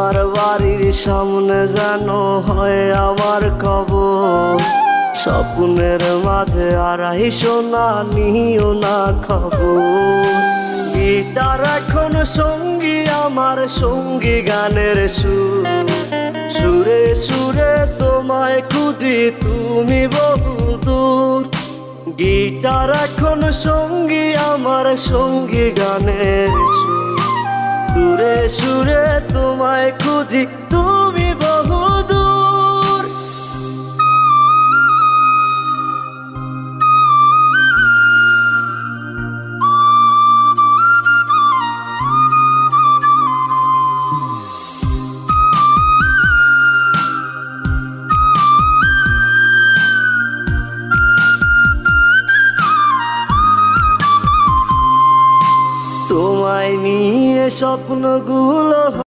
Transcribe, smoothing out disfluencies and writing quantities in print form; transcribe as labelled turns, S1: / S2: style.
S1: তোমার বাড়ির সামনে যেন হয় আমার কবর। স্বপ্নের মাঝে আড়াই সোনা নিও না খবর। গিটার এখন সঙ্গী আমার, সঙ্গী গানের সুর। সুরে সুরে তোমায় খুঁজি তুমি বহুদূর। গিটার এখন সঙ্গী আমার, সঙ্গী গানের সুর। সুরে সুরে তোমায় খুঁজি তুমি বহুদূর। তোমায় নিয়ে স্বপ্নগুলো